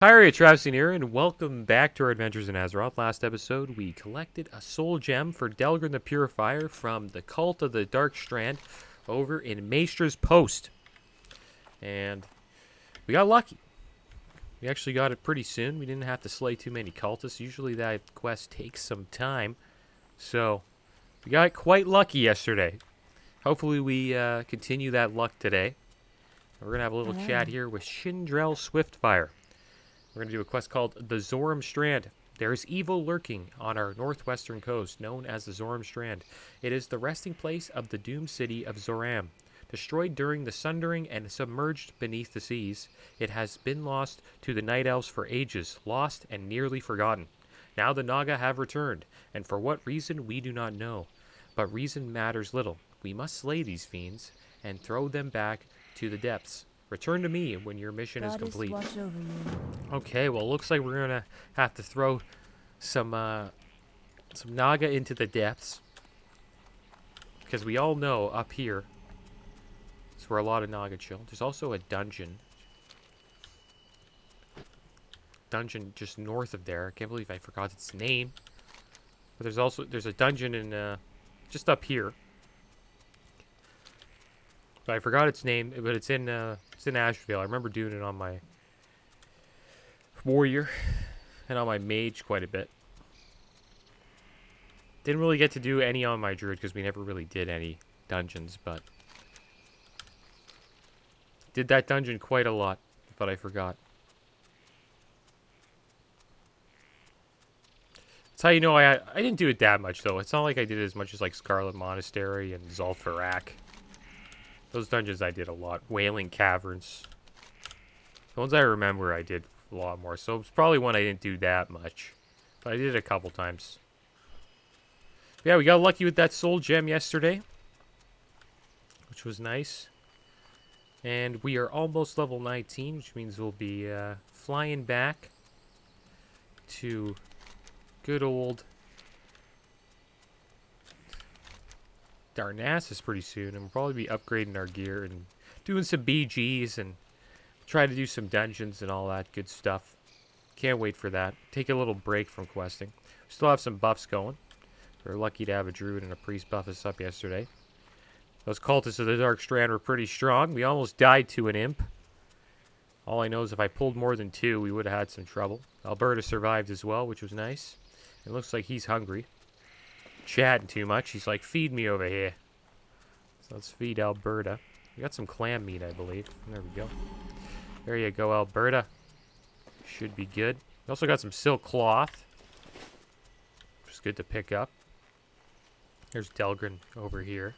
Hi, Travestin here, and welcome back to our adventures in Azeroth. Last episode, we collected a soul gem for Delgrin the Purifier from the Cult of the Dark Strand over in Maestra's Post. And we got lucky. We actually got it pretty soon. We didn't have to slay too many cultists. Usually that quest takes some time. So, we got quite lucky yesterday. Hopefully we continue that luck today. We're going to have a little chat here with Shindrell Swiftfire. We're going to do a quest called the Zoram Strand. There is evil lurking on our northwestern coast, known as the Zoram Strand. It is the resting place of the doomed city of Zoram. Destroyed during the Sundering and submerged beneath the seas, it has been lost to the Night Elves for ages, lost and nearly forgotten. Now the Naga have returned, and for what reason we do not know. But reason matters little. We must slay these fiends and throw them back to the depths. Return to me when your mission is complete. Okay, well, looks like we're gonna have to throw some Naga into the depths, because we all know up here is where a lot of Naga chill. There's also a dungeon just north of there. I can't believe I forgot its name. But there's a dungeon in just up here. But I forgot its name, but it's in Ashvale. I remember doing it on my warrior and on my mage quite a bit. Didn't really get to do any on my druid because we never really did any dungeons, but did that dungeon quite a lot, but I forgot. That's how you know I didn't do it that much, though. It's not like I did as much as like Scarlet Monastery and Zul'Farrak. Those dungeons I did a lot. Wailing Caverns. The ones I remember I did a lot more. So it's probably one I didn't do that much. But I did it a couple times. But yeah, we got lucky with that soul gem yesterday, which was nice. And we are almost level 19, which means we'll be flying back to good old Darnassus pretty soon, and we'll probably be upgrading our gear and doing some BGs and try to do some dungeons and all that good stuff. Can't wait for that. Take a little break from questing. We still have some buffs going. We're lucky to have a druid and a priest buff us up yesterday. Those cultists of the Dark Strand were pretty strong. We almost died to an imp. All I know is if I pulled more than 2, we would have had some trouble. Alberta survived as well, which was nice. It looks like he's hungry. Chatting too much. He's like, feed me over here. So let's feed Alberta. We got some clam meat, I believe. There we go. There you go, Alberta. Should be good. We also got some silk cloth, which is good to pick up. There's Delgrin over here.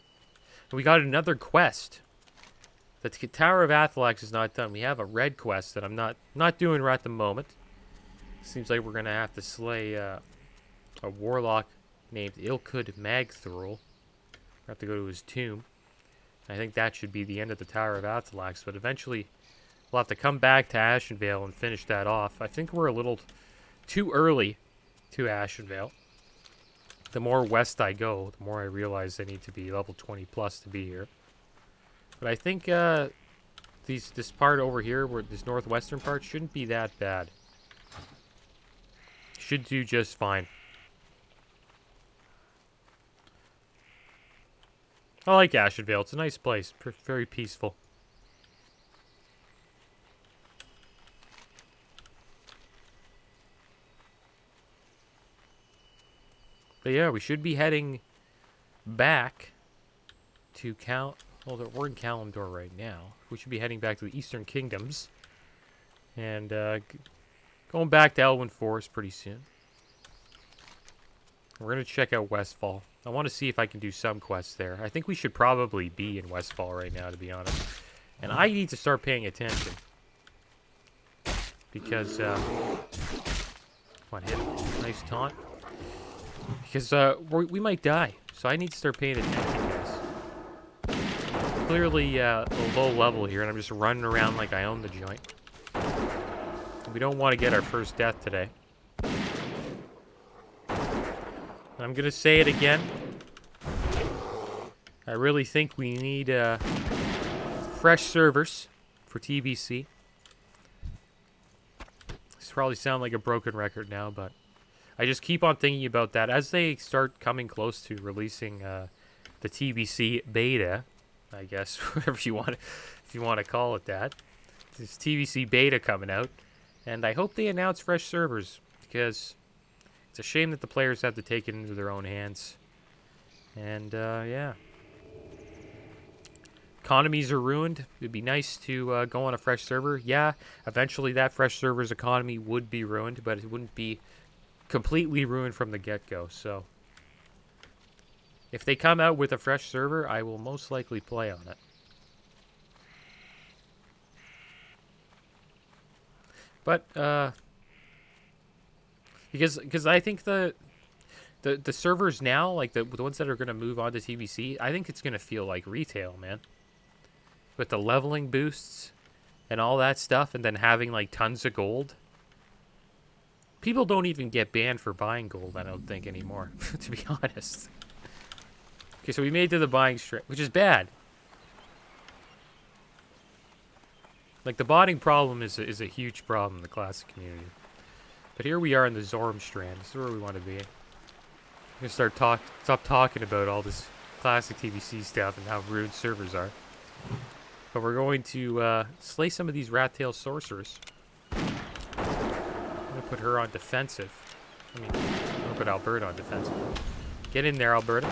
And we got another quest. The Tower of Athalax is not done. We have a red quest that I'm not doing right at the moment. Seems like we're going to have to slay a warlock named Ilkud Magthrul. We have to go to his tomb. I think that should be the end of the Tower of Athalax, but eventually we'll have to come back to Ashenvale and finish that off. I think we're a little too early to Ashenvale. The more west I go, the more I realize I need to be level 20 plus to be here. But I think this part over here, where this northwestern part, shouldn't be that bad. Should do just fine. I like Ashenvale. It's a nice place. Very peaceful. But yeah, we should be heading back to well, we're in Kalimdor right now. We should be heading back to the Eastern Kingdoms. And going back to Elwyn Forest pretty soon. We're going to check out Westfall. I want to see if I can do some quests there. I think we should probably be in Westfall right now, to be honest. And I need to start paying attention. Because, come on, hit him. Nice taunt. Because we might die. So I need to start paying attention, guys. Clearly a low level here, and I'm just running around like I own the joint. We don't want to get our first death today. I'm going to say it again. I really think we need fresh servers for TBC. probably sound like a broken record now, but I just keep on thinking about that as they start coming close to releasing the TBC beta, I guess, whatever you want, if you want to call it that. This TBC beta coming out, and I hope they announce fresh servers, because it's a shame that the players have to take it into their own hands. And yeah, economies are ruined. It'd be nice to go on a fresh server. Yeah, eventually that fresh server's economy would be ruined, but it wouldn't be completely ruined from the get-go. So if they come out with a fresh server, I will most likely play on it. But because I think the servers now, like the ones that are going to move on to TBC, I think it's going to feel like retail, man. With the leveling boosts and all that stuff, and then having like tons of gold. People don't even get banned for buying gold, I don't think, anymore, to be honest. Okay, so we made it to the buying strip, which is bad. Like, the botting problem is a huge problem in the classic community. But here we are in the Zoram Strand. This is where we want to be. I'm going to stop talking about all this classic TBC stuff and how rude servers are. But we're going to slay some of these rat-tail sorcerers. I'm going to put her on defensive. I'm going to put Alberta on defensive. Get in there, Alberta.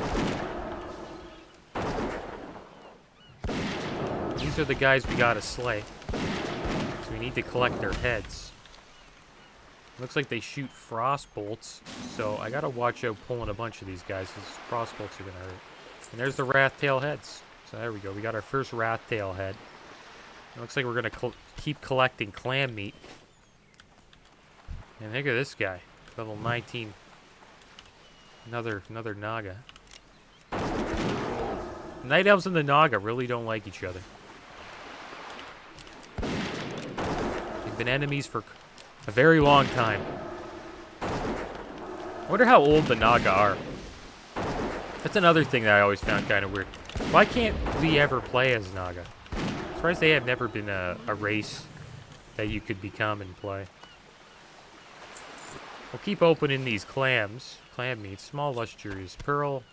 These are the guys we got to slay. So we need to collect their heads. Looks like they shoot frost bolts, so I gotta watch out pulling a bunch of these guys, because frost bolts are gonna hurt. And there's the rat-tail heads. So there we go. We got our first rat-tail head. It looks like we're gonna keep collecting clam meat. And look at this guy, level 19. Another Naga. Night elves and the Naga really don't like each other. They've been enemies for a very long time. I wonder how old the Naga are. That's another thing that I always found kind of weird. Why can't we ever play as Naga? I'm surprised they have never been a race that you could become and play. We'll keep opening these clams. Clam meat. Small lustrous pearl.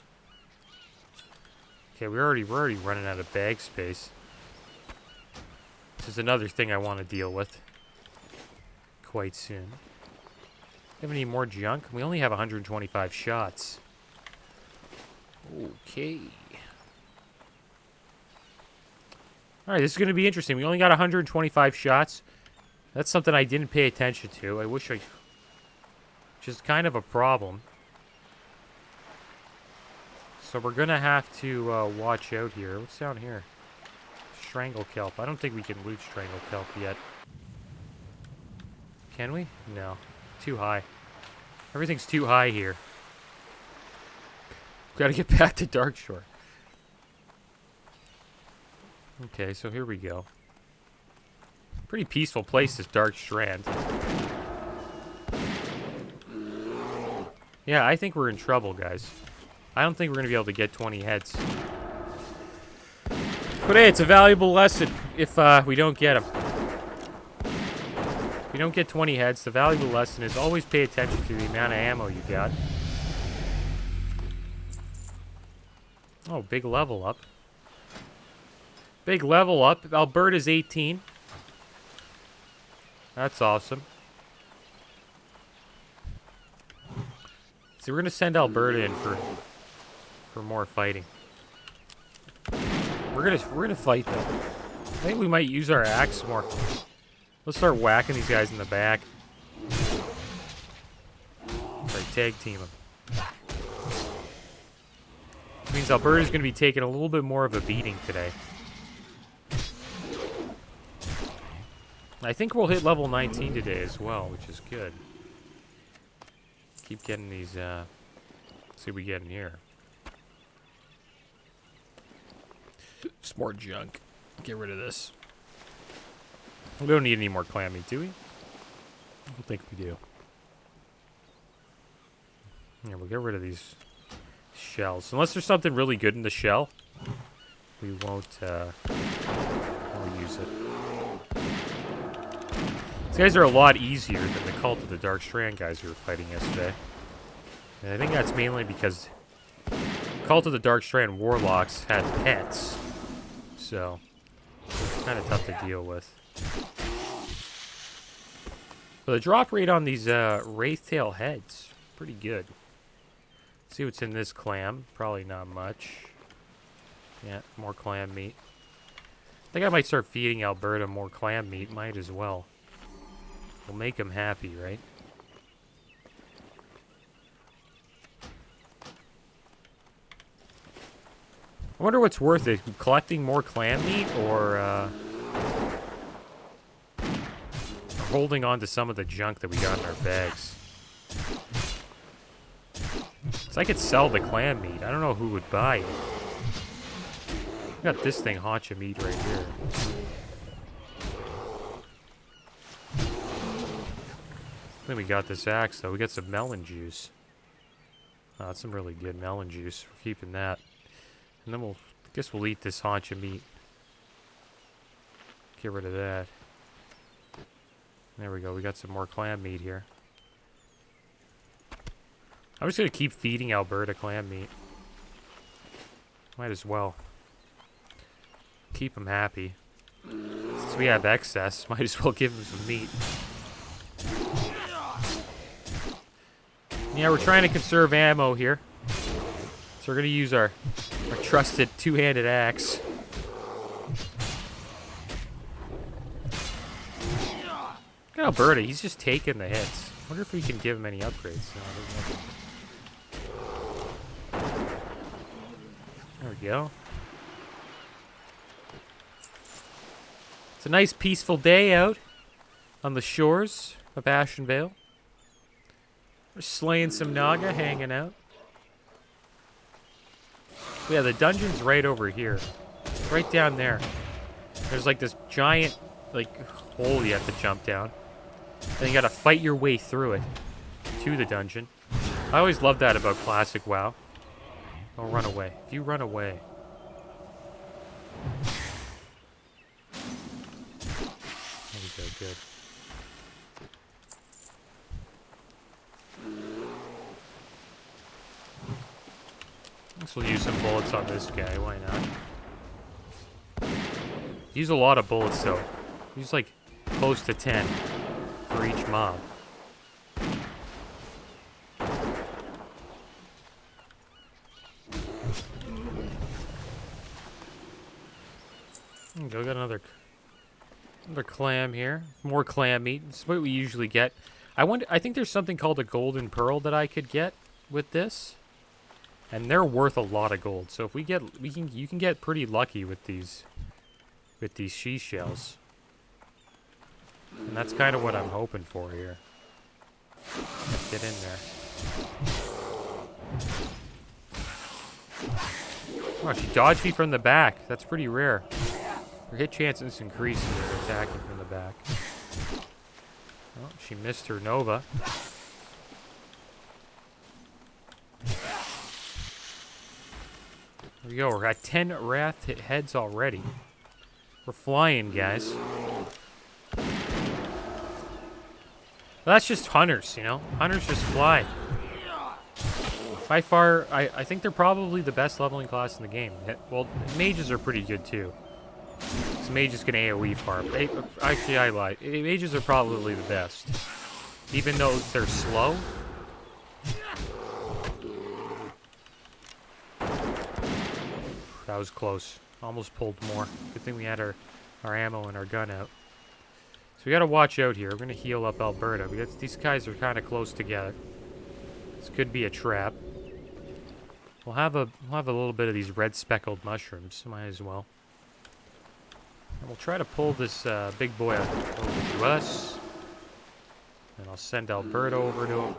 Okay, we're already running out of bag space. This is another thing I want to deal with quite soon. Have any more junk? We only have 125 shots. Okay. Alright, this is going to be interesting. We only got 125 shots. That's something I didn't pay attention to. I wish I... Which is kind of a problem. So we're going to have to watch out here. What's down here? Strangle kelp. I don't think we can loot strangle kelp yet. Can we? No. Too high. Everything's too high here. Gotta get back to Darkshore. Okay, so here we go. Pretty peaceful place, this Dark Strand. Yeah, I think we're in trouble, guys. I don't think we're gonna be able to get 20 heads. But hey, it's a valuable lesson if we don't get them. If you don't get 20 heads, the valuable lesson is always pay attention to the amount of ammo you got. Oh, big level up. Big level up. Alberta's 18. That's awesome. So we're gonna send Alberta in for more fighting. We're gonna fight though. I think we might use our axe more. Let's start whacking these guys in the back. Sorry, tag team them. Which means Alberta's gonna be taking a little bit more of a beating today. I think we'll hit level 19 today as well, which is good. Keep getting these, let's see what we get in here. Some more junk. Get rid of this. We don't need any more clam meat, do we? I don't think we do. Yeah, we'll get rid of these shells. Unless there's something really good in the shell, we won't use it. These guys are a lot easier than the Cult of the Dark Strand guys we were fighting yesterday. And I think that's mainly because Cult of the Dark Strand warlocks had pets. So, it's kind of tough to deal with. But the drop rate on these Wraithtail heads, pretty good. Let's see what's in this clam. Probably not much. Yeah, more clam meat. I think I might start feeding Alberta more clam meat. Might as well. We'll make him happy, right? I wonder what's worth it, collecting more clam meat or holding on to some of the junk that we got in our bags. So I could sell the clam meat. I don't know who would buy it. Got this thing, hacha meat, right here. Then we got this axe, though. We got some melon juice. Oh, that's some really good melon juice. We're keeping that. And then I guess we'll eat this hacha meat. Get rid of that. There we go. We got some more clam meat here. I'm just going to keep feeding Alberta clam meat. Might as well. Keep him happy. Since we have excess, might as well give him some meat. Yeah, we're trying to conserve ammo here. So we're going to use our trusted two-handed axe. Look at Alberta, he's just taking the hits. I wonder if we can give him any upgrades. No, there we go. It's a nice peaceful day out on the shores of Ashenvale. We're slaying some Naga, hanging out. Yeah, the dungeon's right over here. Right down there. There's like this giant, like, hole you have to jump down. And you gotta fight your way through it to the dungeon. I always love that about classic WoW. Don't run away. If you run away... There we go, good. I guess we'll use some bullets on this guy, why not? Use a lot of bullets though. Use like close to 10 for each mob. Go get another clam here. More clam meat. This is what we usually get. I think there's something called a golden pearl that I could get with this. And they're worth a lot of gold. So if you can get pretty lucky with these she shells. And that's kind of what I'm hoping for here. Let's get in there. Oh, she dodged me from the back. That's pretty rare. Her hit chances increase when you're attacking from the back. Oh, she missed her Nova. There we go. We're at 10 Wrath heads already. We're flying, guys. Well, that's just hunters, you know? Hunters just fly. By far, I think they're probably the best leveling class in the game. Well, mages are pretty good, too. So mages can AoE farm. Actually, I lied. Mages are probably the best. Even though they're slow. That was close. Almost pulled more. Good thing we had our ammo and our gun out. So we gotta watch out here. We're gonna heal up Alberta. These guys are kind of close together. This could be a trap. We'll have a little bit of these red speckled mushrooms. Might as well. And we'll try to pull this big boy over to us. And I'll send Alberta over to him.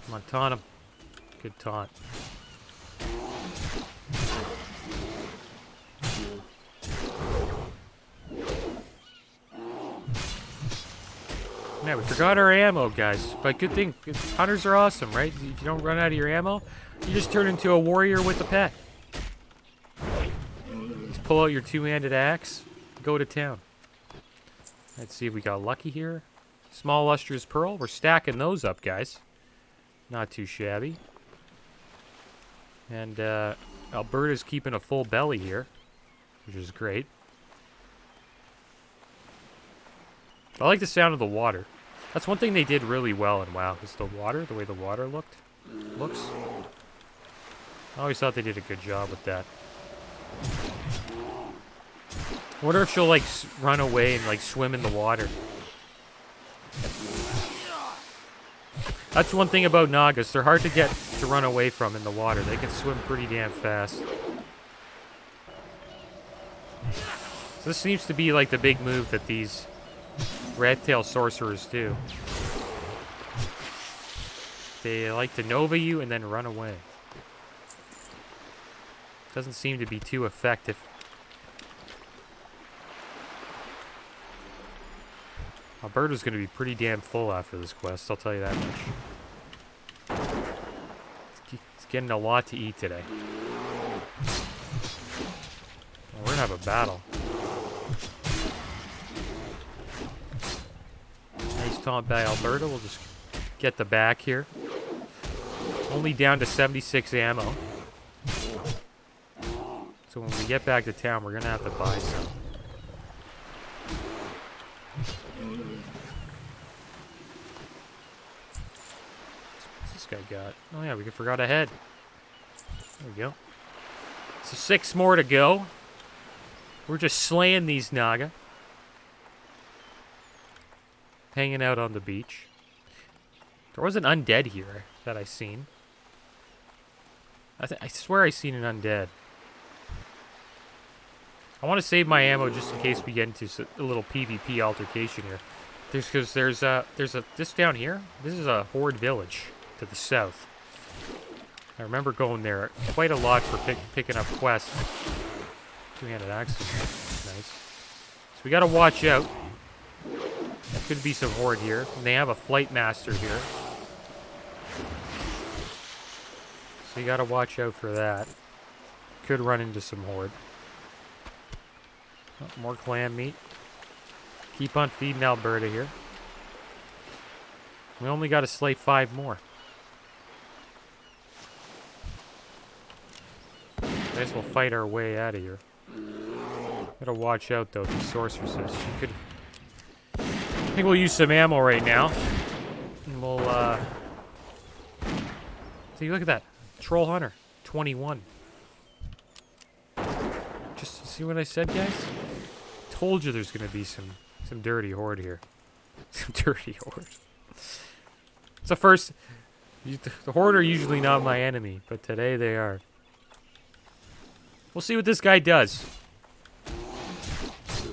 Come on, taunt him. Good taunt. Man, we forgot our ammo, guys. But good thing, hunters are awesome, right? If you don't run out of your ammo, you just turn into a warrior with a pet. Just pull out your two-handed axe, go to town. Let's see if we got lucky here. Small lustrous pearl. We're stacking those up, guys. Not too shabby. And Alberta's keeping a full belly here, which is great. I like the sound of the water. That's one thing they did really well in WoW, is the water, the way the water looks. I always thought they did a good job with that. I wonder if she'll, like, run away and, like, swim in the water. That's one thing about Nagas. They're hard to get to run away from in the water. They can swim pretty damn fast. So this seems to be, like, the big move that these red-tail sorcerers do. They like to Nova you and then run away. Doesn't seem to be too effective. Alberta's going to be pretty damn full after this quest, I'll tell you that much. It's getting a lot to eat today. Well, we're going to have a battle. Nice taunt by Alberta. We'll just get the back here. Only down to 76 ammo. So when we get back to town, we're going to have to buy some. Guy got. Oh yeah, we forgot a head. There we go. So 6 more to go. We're just slaying these Naga. Hanging out on the beach. There was an undead here that I seen. I swear I seen an undead. I want to save my ammo just in case we get into a little PvP altercation here. There's this down here. This is a horde village to the south. I remember going there quite a lot for picking up quests. Two-handed axe. Nice. So we gotta watch out. There could be some horde here. And they have a flight master here. So you gotta watch out for that. Could run into some horde. Oh, more clan meat. Keep on feeding Alberta here. We only gotta slay 5 more. I guess we'll fight our way out of here. Gotta watch out though, these sorceresses. I think we'll use some ammo right now. And we'll, see, look at that. Troll Hunter, 21. Just see what I said, guys? Told you there's gonna be some dirty horde here. Some dirty horde. It's the first. The horde are usually not my enemy, but today they are. We'll see what this guy does.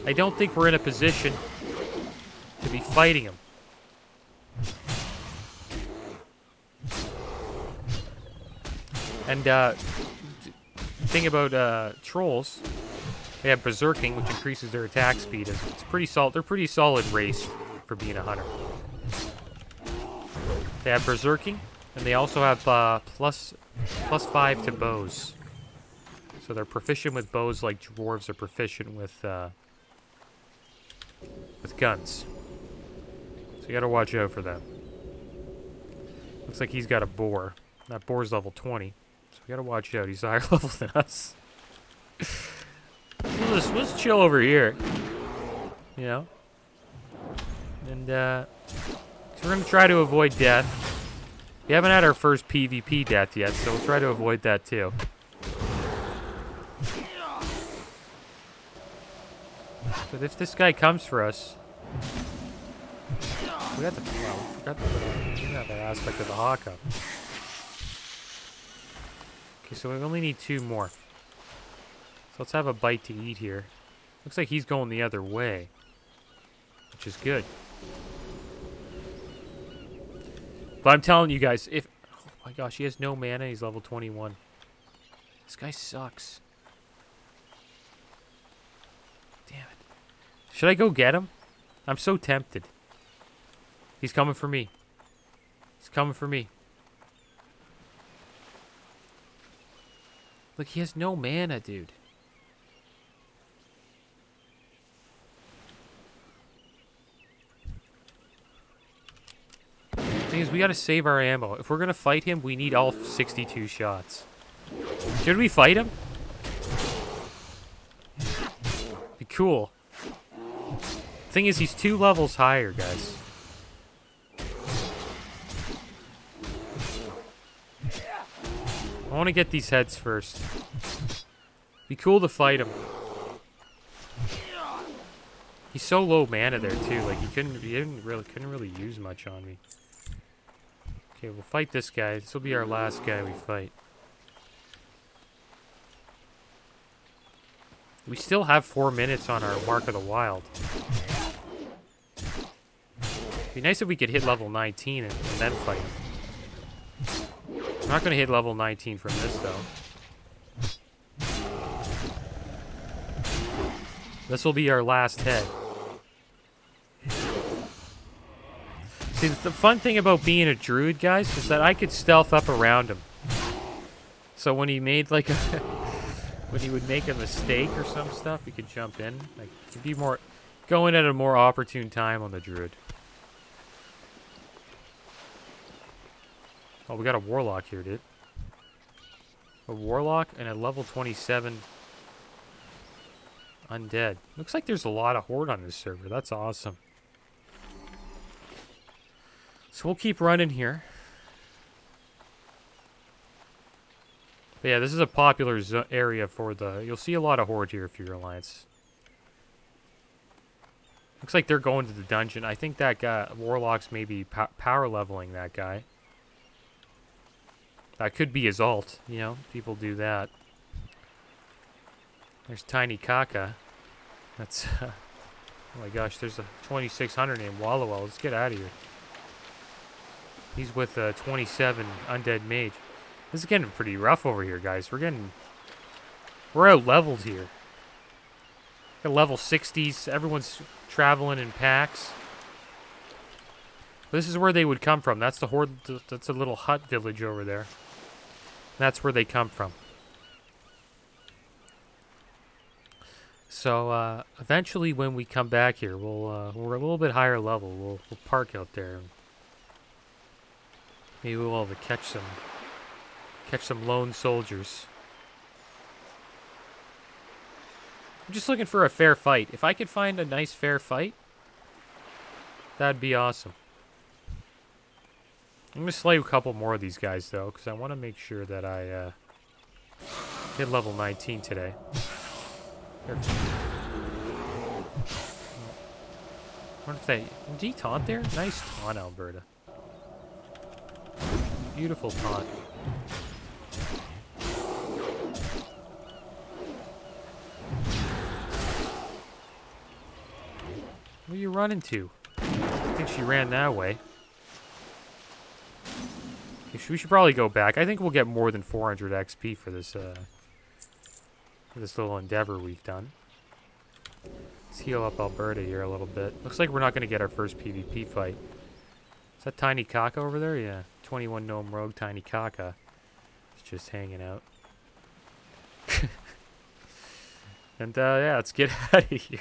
I don't think we're in a position to be fighting him. And the thing about trolls, they have berserking, which increases their attack speed. It's pretty solid. They're pretty solid race for being a hunter. They have berserking, and they also have plus 5 to bows. So they're proficient with bows like dwarves are proficient with guns. So you gotta watch out for them. Looks like he's got a boar. That boar's level 20. So we gotta watch out. He's higher level than us. Let's just chill over here. You know? And so we're gonna try to avoid death. We haven't had our first PvP death yet, so we'll try to avoid that too. But if this guy comes for us, we got to that aspect of the hawk up. Okay, so we only need 2 more. So let's have a bite to eat here. Looks like he's going the other way, which is good. But I'm telling you guys, if... Oh my gosh, he has no mana. He's level 21. This guy sucks. Damn it. Should I go get him? I'm so tempted. He's coming for me. He's coming for me. Look, he has no mana, dude. Thing is, we gotta save our ammo. If we're gonna fight him, we need all 62 shots. Should we fight him? Be cool. Thing is, he's 2 levels higher, guys. I want to get these heads first. Be cool to fight him. He's so low mana there too. Like he couldn't really use much on me. Okay, we'll fight this guy. This will be our last guy we fight. We still have 4 minutes on our Mark of the Wild. Be nice if we could hit level 19 and then fight him. I'm not going to hit level 19 from this, though. This will be our last head. See, the fun thing about being a druid, guys, is that I could stealth up around him. So when he made, like, a... when he would make a mistake or some stuff, we could jump in. Like, it'd be more... go in at a more opportune time on the druid. Oh, we got a warlock here, dude. A warlock and a level 27 undead. Looks like there's a lot of horde on this server. That's awesome. So we'll keep running here. But yeah, this is a popular area for the... You'll see a lot of horde here if you're Alliance. Looks like they're going to the dungeon. I think that guy, warlock's maybe power leveling that guy. That could be his ult, you know? People do that. There's Tiny Kaka. That's... oh my gosh, there's a 2600 named Wallowell. Let's get out of here. He's with a 27 undead mage. This is getting pretty rough over here, guys. We're out-leveled here. Got level 60s. Everyone's traveling in packs. This is where they would come from. That's the horde. That's a little hut village over there. That's where they come from. So eventually, when we come back here, we're a little bit higher level. We'll park out there. Maybe we'll have to catch some lone soldiers. I'm just looking for a fair fight. If I could find a nice fair fight, that'd be awesome. I'm going to slay a couple more of these guys, though, because I want to make sure that I hit level 19 today. There. What if they... Did he taunt there? Nice taunt, Alberta. Beautiful taunt. Where are you running to? I think she ran that way. We should probably go back. I think we'll get more than 400 XP for this little endeavor we've done. Let's heal up Alberta here a little bit. Looks like we're not going to get our first PvP fight. Is that Tiny Kaka over there? Yeah. 21 Gnome Rogue Tiny Kaka. It's just hanging out. And yeah, let's get out of here.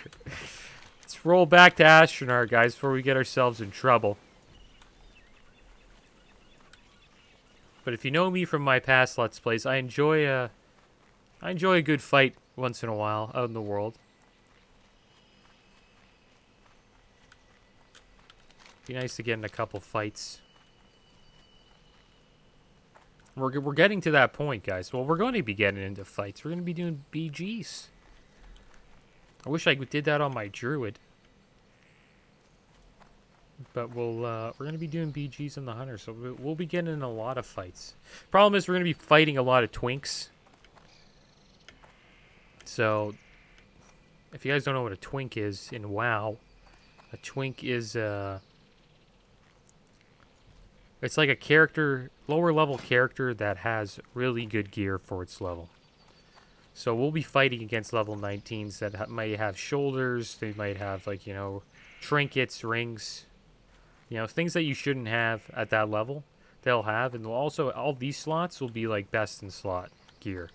Let's roll back to Astronaut, guys, before we get ourselves in trouble. But if you know me from my past Let's Plays, I enjoy a good fight once in a while out in the world. Be nice to get in a couple fights. We're getting to that point, guys. Well, we're going to be getting into fights. We're going to be doing BGs. I wish I did that on my druid. But we're going to be doing BGs on the Hunter, so we'll be getting in a lot of fights. Problem is, we're going to be fighting a lot of twinks. So, if you guys don't know what a twink is in WoW, a twink is it's like a character, lower level character that has really good gear for its level. So we'll be fighting against level 19s that might have shoulders, they might have, like, you know, trinkets, rings, you know, things that you shouldn't have at that level, they'll have. And they'll also, all these slots will be like best in slot gear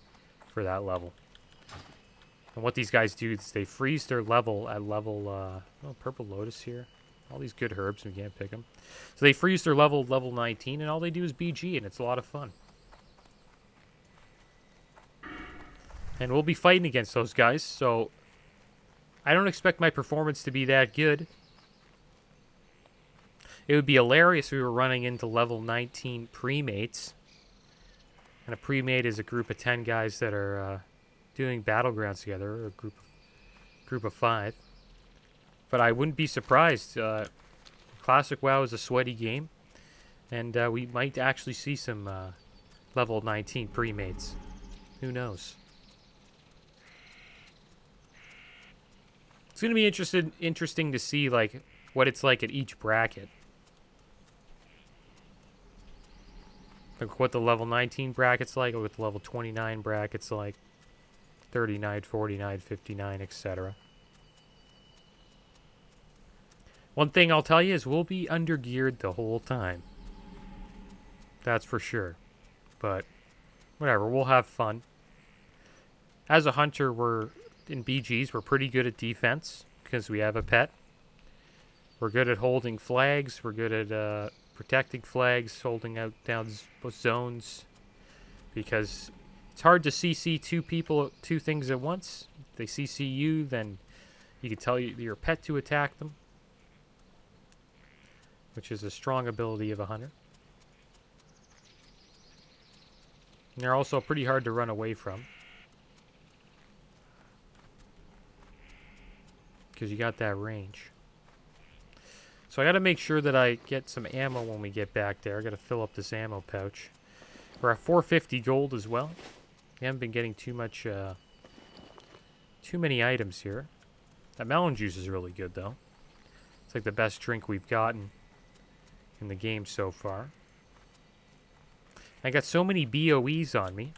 for that level. And what these guys do is they freeze their level at level, oh, Purple Lotus here. All these good herbs, we can't pick them. So they freeze their level 19, and all they do is BG, and it's a lot of fun. And we'll be fighting against those guys, so I don't expect my performance to be that good. It would be hilarious if we were running into level 19 pre-mates. And a pre-mate is a group of 10 guys that are doing Battlegrounds together, or a group of 5. But I wouldn't be surprised. Classic WoW is a sweaty game, and we might actually see some level 19 pre-mates. Who knows? It's going to be interesting to see like what it's like at each bracket. Like what the level 19 bracket's like, or what the level 29 bracket's like. 39, 49, 59, etc. One thing I'll tell you is we'll be undergeared the whole time. That's for sure. But whatever, we'll have fun. As a hunter, in BGs, we're pretty good at defense because we have a pet. We're good at holding flags. We're good at protecting flags, holding down zones. Because it's hard to CC two things at once. If they CC you, then you can tell your pet to attack them, which is a strong ability of a hunter. And they're also pretty hard to run away from, because you got that range. So I got to make sure that I get some ammo when we get back there. I got to fill up this ammo pouch. We're at 450 gold as well. We haven't been getting too many items here. That melon juice is really good though. It's like the best drink we've gotten in the game so far. I got so many BOEs on me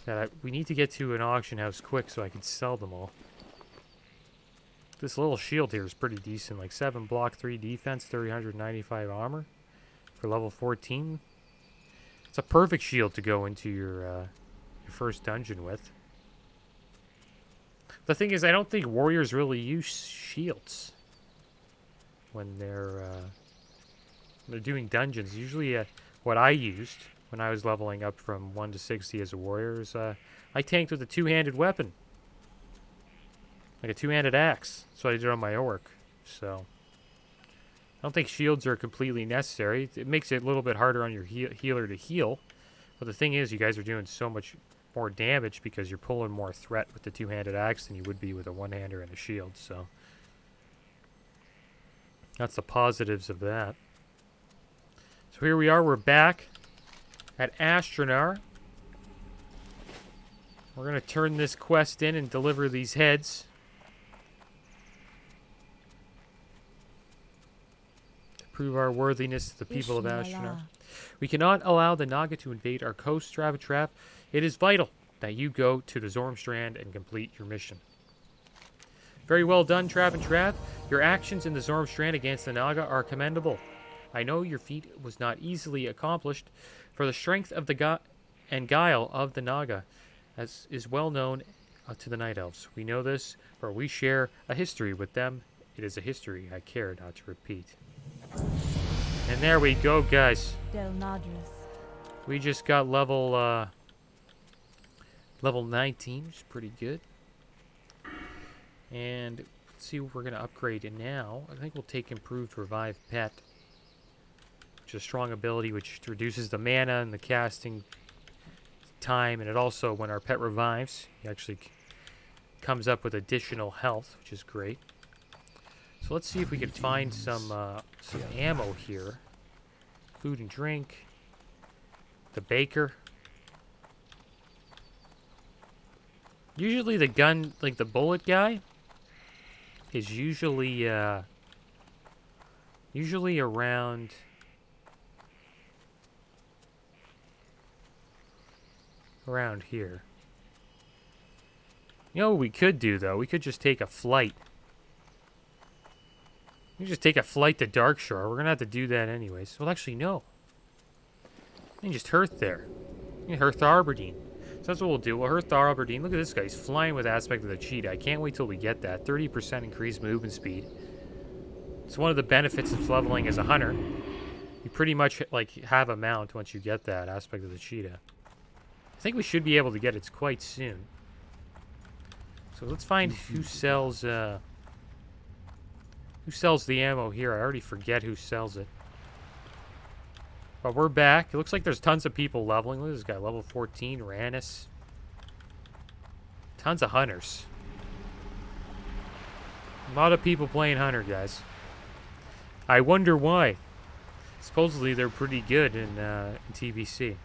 that we need to get to an auction house quick so I can sell them all. This little shield here is pretty decent, like 7 block 3 defense, 395 armor for level 14. It's a perfect shield to go into your first dungeon with. The thing is, I don't think warriors really use shields when they're doing dungeons. Usually what I used when I was leveling up from 1 to 60 as a warrior is I tanked with a two-handed weapon. Like a two-handed axe. That's what I did on my orc. So I don't think shields are completely necessary. It makes it a little bit harder on your healer to heal. But the thing is, you guys are doing so much more damage because you're pulling more threat with the two-handed axe than you would be with a one-hander and a shield. So that's the positives of that. So here we are. We're back at Astronar. We're going to turn this quest in and deliver these heads. Prove our worthiness to the people of Astronar. We cannot allow the Naga to invade our coast, Trav. It is vital that you go to the Zoram Strand and complete your mission. Very well done, Trav. Your actions in the Zoram Strand against the Naga are commendable. I know your feat was not easily accomplished, for the strength of the and guile of the Naga, as is well known to the Night Elves. We know this, for we share a history with them. It is a history I care not to repeat. And there we go, guys. We just got level 19, which is pretty good. And let's see what we're going to upgrade in now. I think we'll take Improved Revive Pet, which is a strong ability which reduces the mana and the casting time. And it also, when our pet revives, he actually comes up with additional health, which is great. So let's see if we can find some ammo here. Food and drink. The baker. Usually the gun, like the bullet guy, is usually around here. You know what we could do though? We could just take a flight. We can just take a flight to Darkshore. We're gonna have to do that anyways. Well, actually, no. We can just Hearth there. We can Hearth Aberdeen. So that's what we'll do. We'll Hearth Aberdeen. Look at this guy. He's flying with Aspect of the Cheetah. I can't wait till we get that. 30% increased movement speed. It's one of the benefits of leveling as a hunter. You pretty much like have a mount once you get that aspect of the cheetah. I think we should be able to get it quite soon. So let's find who sells the ammo here. I already forget who sells it. But we're back. It looks like there's tons of people leveling. Look at this guy, level 14, Rannis. Tons of hunters. A lot of people playing hunter, guys. I wonder why. Supposedly they're pretty good in TBC.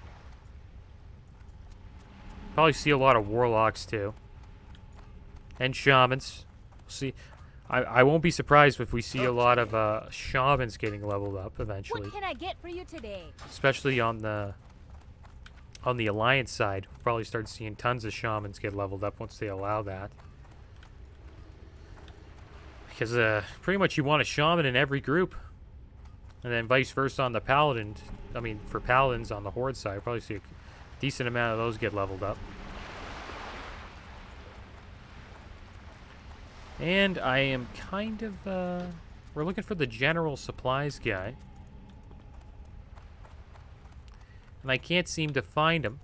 Probably see a lot of warlocks too. And shamans. See, I won't be surprised if we see a lot of shamans getting leveled up eventually. What can I get for you today? Especially on the Alliance side. We'll probably start seeing tons of shamans get leveled up once they allow that. Because pretty much you want a shaman in every group. And then vice versa on the paladin. I mean, for paladins on the horde side, you'll probably see a decent amount of those get leveled up. And I am kind of, we're looking for the general supplies guy. And I can't seem to find him.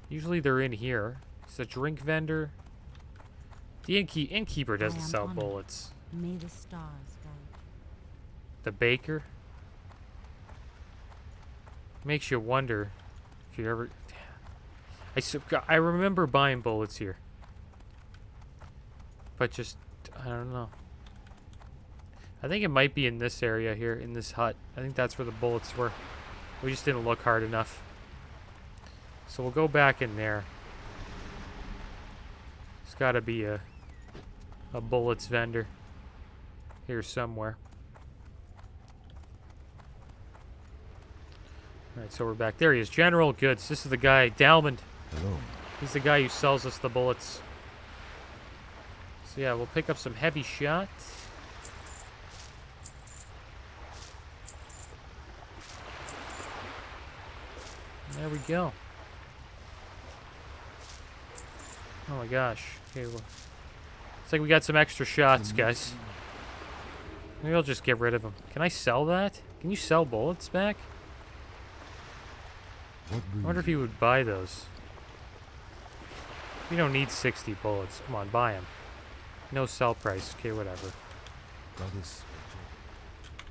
Usually they're in here. It's a drink vendor. The innkeeper doesn't sell bullets. May the stars guide. The baker. Makes you wonder if you ever... I remember buying bullets here. But just, I don't know. I think it might be in this area here, in this hut. I think that's where the bullets were. We just didn't look hard enough. So we'll go back in there. There's got to be a bullets vendor here somewhere. Alright, so we're back. There he is. General Goods. This is the guy, Dalmond. Hello. He's the guy who sells us the bullets. So yeah, we'll pick up some heavy shots. There we go. Oh my gosh. Okay, well, looks like we got some extra shots, guys. Maybe I'll just get rid of them. Can I sell that? Can you sell bullets back? I wonder if he would buy those. You don't need 60 bullets. Come on, buy them. No sell price. Okay, whatever.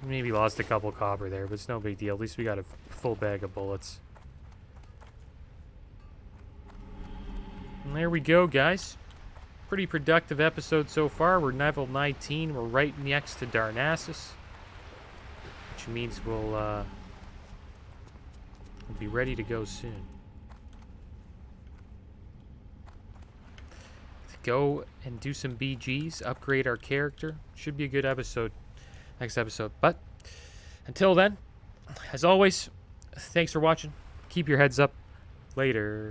Maybe lost a couple copper there, but it's no big deal. At least we got a full bag of bullets. And there we go, guys. Pretty productive episode so far. We're level 19. We're right next to Darnassus. Which means we'll be ready to go soon. Go and do some BGs, upgrade our character. Should be a good episode next episode. But until then, as always, thanks for watching. Keep your heads up. Later.